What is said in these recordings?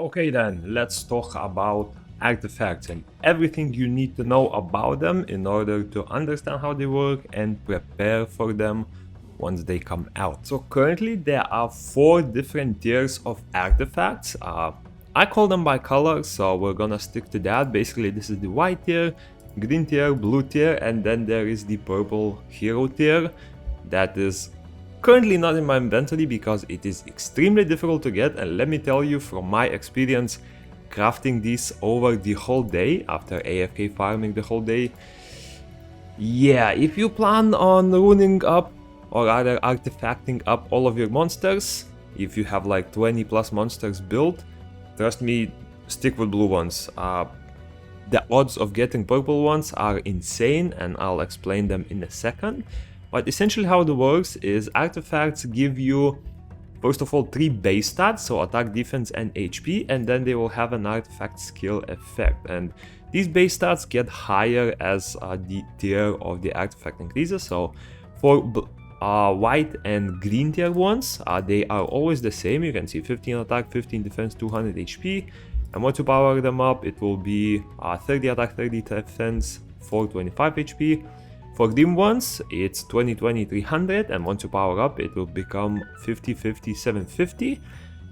Okay then, let's talk about artifacts and everything you need to know about them in order to understand how they work and prepare for them once they come out. So currently there are 4 different tiers of artifacts. I call them by color, so we're gonna stick to that. Basically this is the white tier, green tier, blue tier, and then there is the purple hero tier that is currently not in my inventory because it is extremely difficult to get, and let me tell you from my experience crafting these over the whole day after AFK farming the whole day. Yeah, if you plan on ruining up or rather artifacting up all of your monsters, if you have like 20 plus monsters built, trust me, stick with blue ones. The odds of getting purple ones are insane, and I'll explain them in a second. But essentially how it works is artifacts give you, first of all, 3 base stats, so attack, defense and HP, and then they will have an artifact skill effect. And these base stats get higher as the tier of the artifact increases. So for white and green tier ones, they are always the same. You can see 15 attack, 15 defense, 200 HP. And once you power them up, it will be 30 attack, 30 defense, 425 HP. For green ones, it's 20, 20, 300, and once you power up, it will become 50, 50, 750.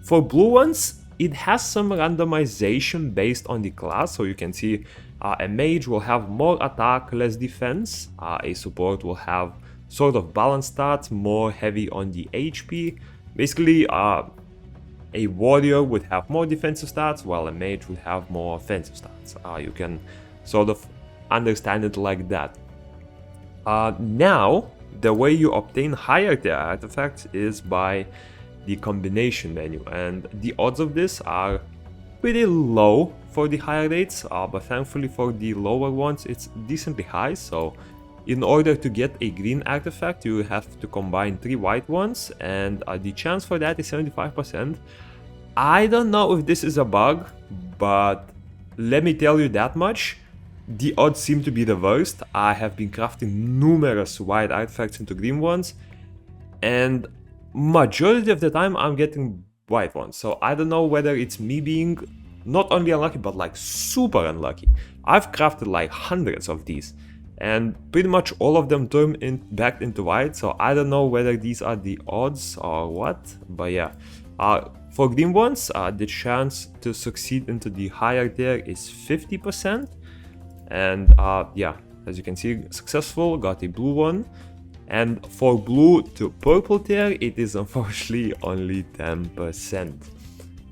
For blue ones, it has some randomization based on the class, so you can see a mage will have more attack, less defense, a support will have sort of balanced stats, more heavy on the HP. Basically, a warrior would have more defensive stats, while a mage would have more offensive stats. You can sort of understand it like that. Now, the way you obtain higher tier artifacts is by the combination menu, and the odds of this are pretty low for the higher rates, but thankfully for the lower ones it's decently high. So in order to get a green artifact, you have to combine 3 white ones, and the chance for that is 75%. I don't know if this is a bug, but let me tell you that much. The odds seem to be the worst. I have been crafting numerous white artifacts into green ones, and majority of the time I'm getting white ones. So I don't know whether it's me being not only unlucky, but like super unlucky. I've crafted like hundreds of these, and pretty much all of them turn back into white. So I don't know whether these are the odds or what, but yeah. For green ones, the chance to succeed into the higher tier is 50%. And yeah, as you can see, successful, got a blue one. And for blue to purple tier, it is unfortunately only 10%.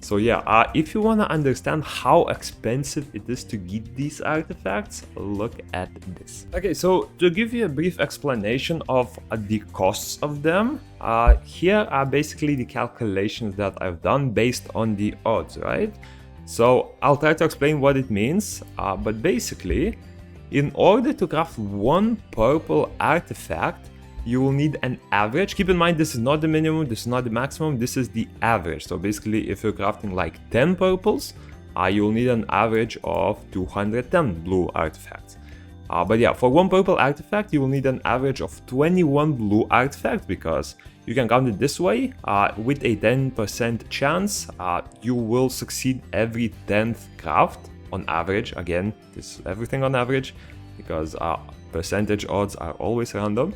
So yeah, if you want to understand how expensive it is to get these artifacts, look at this. Okay, so to give you a brief explanation of the costs of them, here are basically the calculations that I've done based on the odds, right? So I'll try to explain what it means, but basically, in order to craft 1 purple artifact, you will need an average. Keep in mind, this is not the minimum, this is not the maximum, this is the average. So basically, if you're crafting like 10 purples, you'll need an average of 210 blue artifacts. But yeah, for 1 purple artifact, you will need an average of 21 blue artifacts, because you can count it this way. With a 10% chance, you will succeed every 10th craft on average. Again, this is everything on average, because percentage odds are always random.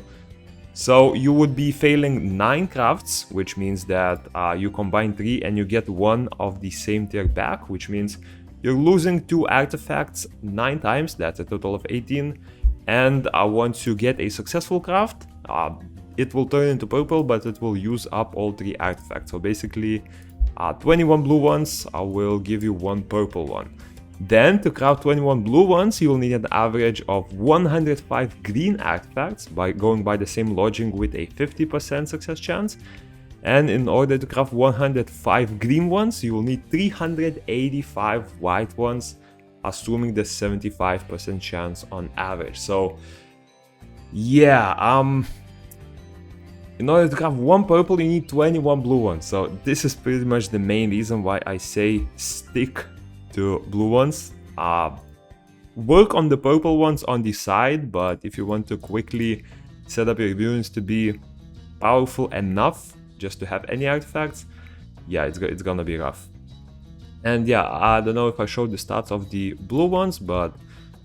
So you would be failing 9 crafts, which means that you combine 3 and you get 1 of the same tier back, which means you're losing 2 artifacts 9 times, that's a total of 18. And once you get a successful craft, it will turn into purple, but it will use up all 3 artifacts. So basically, 21 blue ones will give you 1 purple one. Then, to craft 21 blue ones, you will need an average of 105 green artifacts, by going by the same logic with a 50% success chance. And in order to craft 105 green ones, you will need 385 white ones, assuming the 75% chance on average. So yeah, in order to craft 1 purple, you need 21 blue ones. So this is pretty much the main reason why I say stick to blue ones. Work on the purple ones on the side, but if you want to quickly set up your units to be powerful enough just to have any artifacts, yeah, it's gonna be rough. And yeah, I don't know if I showed the stats of the blue ones, but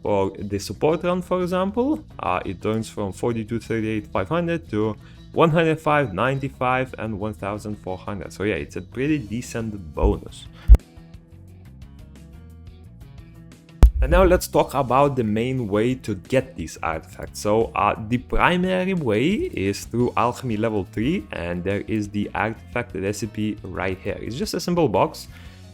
for the support run, for example, it turns from 42, 38, 500 to 105, 95, and 1400. So yeah, it's a pretty decent bonus. And now let's talk about the main way to get these artifacts. So the primary way is through alchemy level 3, and there is the artifact recipe right here. It's just a simple box.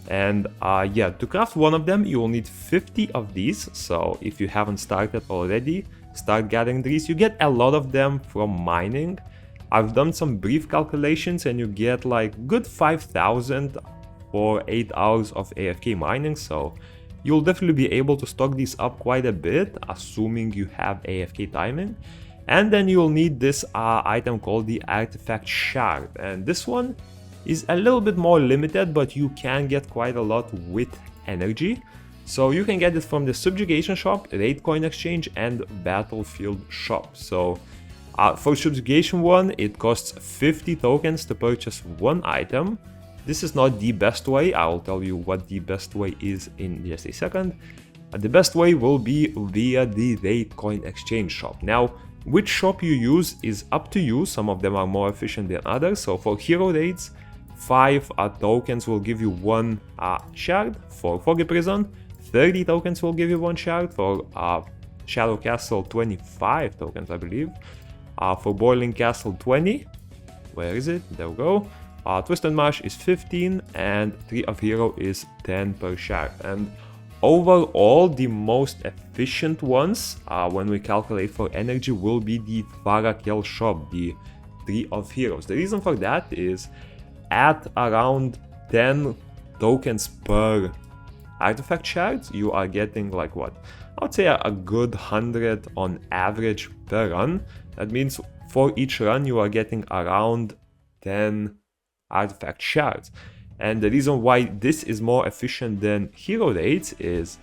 And yeah, to craft one of them, you will need 50 of these. So if you haven't started already, start gathering these. You get a lot of them from mining. I've done some brief calculations and you get like good 5,000 for 8 hours of AFK mining. So you'll definitely be able to stock these up quite a bit, assuming you have AFK timing. And then you'll need this item called the artifact shard. And this one is a little bit more limited, but you can get quite a lot with energy. So you can get it from the subjugation shop, raid coin exchange, and battlefield shop. So for subjugation one, it costs 50 tokens to purchase one item. This is not the best way. I will tell you what the best way is in just a second. The best way will be via the raid coin exchange shop. Now, which shop you use is up to you. Some of them are more efficient than others. So for hero raids, 5 tokens will give you 1 shard. For Foggy Prison, 30 tokens will give you 1 shard. For Shadow Castle, 25 tokens, I believe. For Boiling Castle, 20. Where is it? There we go. Twisted Marsh is 15, and Tree of Hero is 10 per shard. And overall, the most efficient ones, when we calculate for energy, will be the Varakel shop, the Tree of Heroes. The reason for that is at around 10 tokens per artifact shards, you are getting like what? I would say a good 100 on average per run. That means for each run, you are getting around 10 artifact shards. And the reason why this is more efficient than hero raids is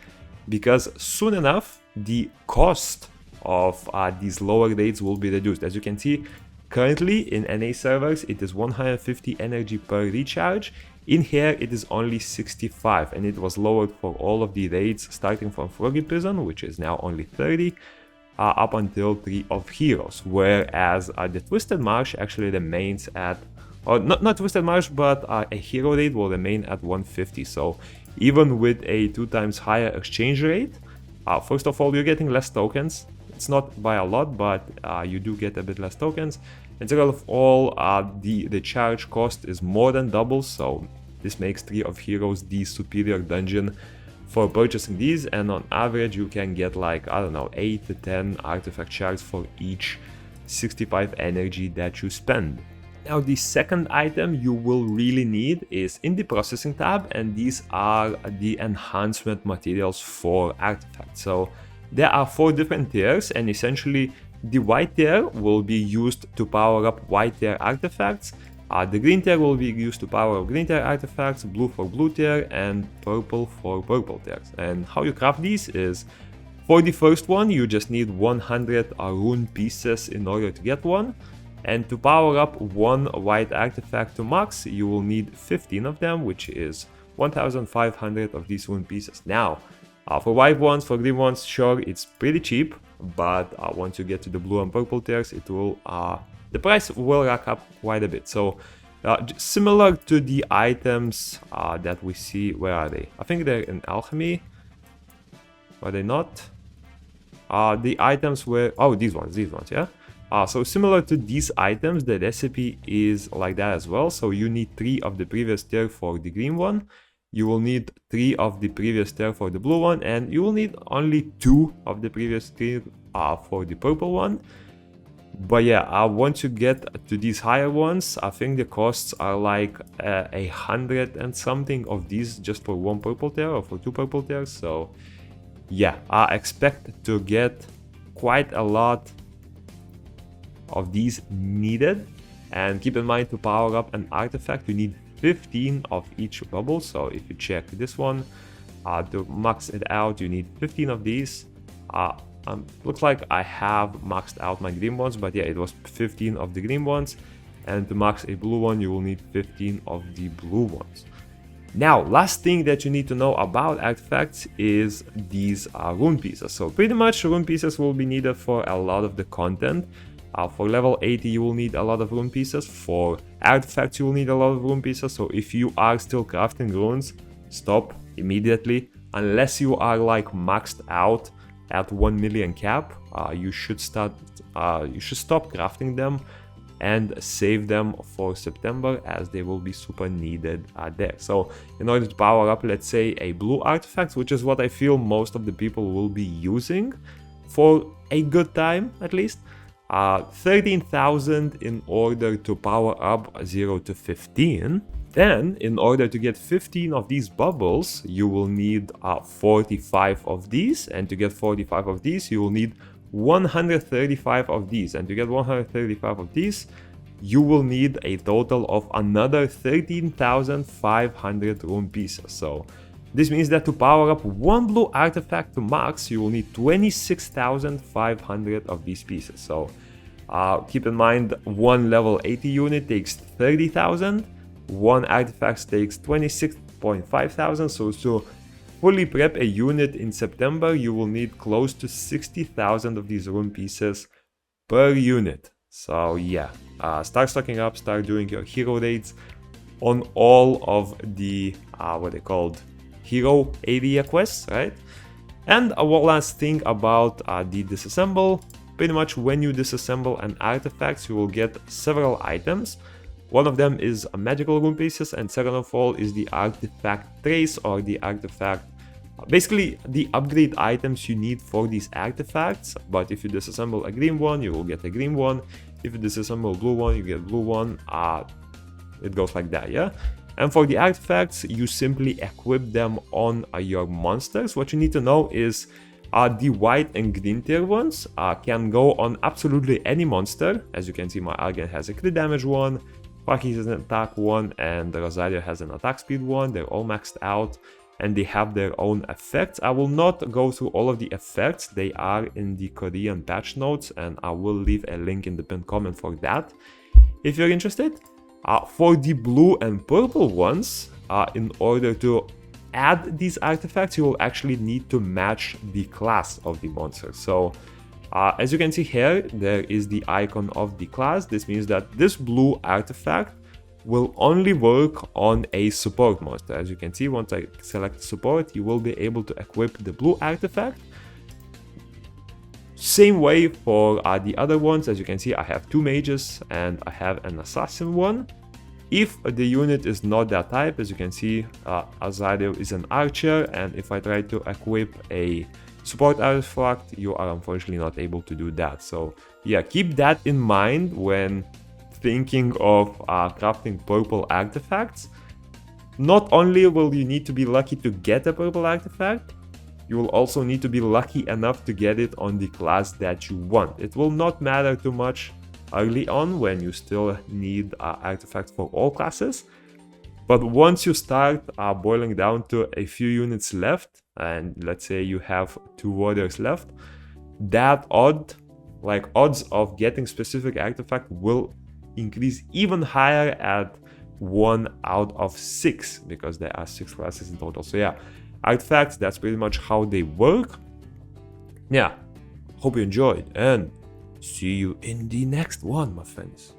because soon enough the cost of these lower raids will be reduced. As you can see, currently in NA servers it is 150 energy per recharge. In here it is only 65, and it was lowered for all of the raids starting from Froggy Prison, which is now only 30, up until Tree of Heroes, whereas the Twisted Marsh actually remains at, or not Twisted Marsh, but a hero rate will remain at 150. So even with a 2 times higher exchange rate, first of all, you're getting less tokens. It's not by a lot, but you do get a bit less tokens. And second of all, the charge cost is more than double. So this makes Tree of Heroes the superior dungeon for purchasing these. And on average, you can get like, I don't know, 8 to 10 artifact shards for each 65 energy that you spend. Now, the second item you will really need is in the processing tab, and these are the enhancement materials for artifacts. So there are 4 different tiers, and essentially the white tier will be used to power up white tier artifacts. The green tier will be used to power up green tier artifacts, blue for blue tier, and purple for purple tiers. And how you craft these is, for the first one, you just need 100 rune pieces in order to get one. And to power up one white artifact to max, you will need 15 of them, which is 1,500 of these rune pieces. Now, for white ones, for green ones, sure, it's pretty cheap, but once you get to the blue and purple tiers, it will the price will rack up quite a bit. So similar to the items that we see, where are they? I think they're in alchemy. Are they not? The items were, oh, these ones, yeah. So similar to these items, the recipe is like that as well. So you need 3 of the previous tier for the green one, you will need 3 of the previous tier for the blue one, and you will need only 2 of the previous tier for the purple one. But yeah, once you get to these higher ones, I think the costs are like 100 and something of these just for 1 purple tier or for 2 purple tiers. So yeah, I expect to get quite a lot of these needed. And keep in mind, to power up an artifact you need 15 of each bubble. So if you check this one, to max it out you need 15 of these. Looks like I have maxed out my green ones, but yeah, it was 15 of the green ones, and to max a blue one you will need 15 of the blue ones. Now, last thing that you need to know about artifacts is these rune pieces. So pretty much rune pieces will be needed for a lot of the content. For level 80 you will need a lot of rune pieces. For artifacts you will need a lot of rune pieces. So if you are still crafting runes, stop immediately. Unless you are like maxed out at 1 million cap, you should stop crafting them and save them for September, as they will be super needed there. So in order to power up, let's say, a blue artifact, which is what I feel most of the people will be using for a good time at least, 13,000 in order to power up 0 to 15. Then, in order to get 15 of these bubbles, you will need 45 of these, and to get 45 of these, you will need 135 of these, and to get 135 of these, you will need a total of another 13,500 rune pieces. So this means that to power up one blue artifact to max, you will need 26,500 of these pieces. So keep in mind, one level 80 unit takes 30,000, one artifact takes 26,500. So to fully prep a unit in September, you will need close to 60,000 of these rune pieces per unit. So yeah, start stocking up, start doing your hero raids on all of the what they called hero area quests, right? And one last thing about the disassemble. Pretty much when you disassemble an artifact, you will get several items. One of them is magical rune pieces, and second of all is the artifact trace, or the artifact, basically the upgrade items you need for these artifacts. But if you disassemble a green one, you will get a green one. If you disassemble a blue one, you get a blue one. It goes like that, yeah? And for the artifacts, you simply equip them on your monsters. What you need to know is the white and green tier ones can go on absolutely any monster. As you can see, my Argan has a crit damage one, Faki has an attack one, and Rosario has an attack speed one. They're all maxed out, and they have their own effects. I will not go through all of the effects. They are in the Korean patch notes, and I will leave a link in the pinned comment for that if you're interested. For the blue and purple ones, in order to add these artifacts, you will actually need to match the class of the monster. So as you can see here, there is the icon of the class. This means that this blue artifact will only work on a support monster. As you can see, once I select support, you will be able to equip the blue artifact. Same way for the other ones. As you can see, I have two mages and I have an assassin one. If the unit is not that type, as you can see, Azario is an archer, and if I try to equip a support artifact, you are unfortunately not able to do that. So yeah, keep that in mind when thinking of crafting purple artifacts. Not only will you need to be lucky to get a purple artifact, you will also need to be lucky enough to get it on the class that you want. It will not matter too much early on when you still need artifacts for all classes, but once you start boiling down to a few units left, and let's say you have 2 warriors left, that odds of getting specific artifact will increase even higher at 1 out of 6, because there are 6 classes in total. So yeah, artifacts, that's pretty much how they work. Yeah, hope you enjoyed, and see you in the next one, my friends.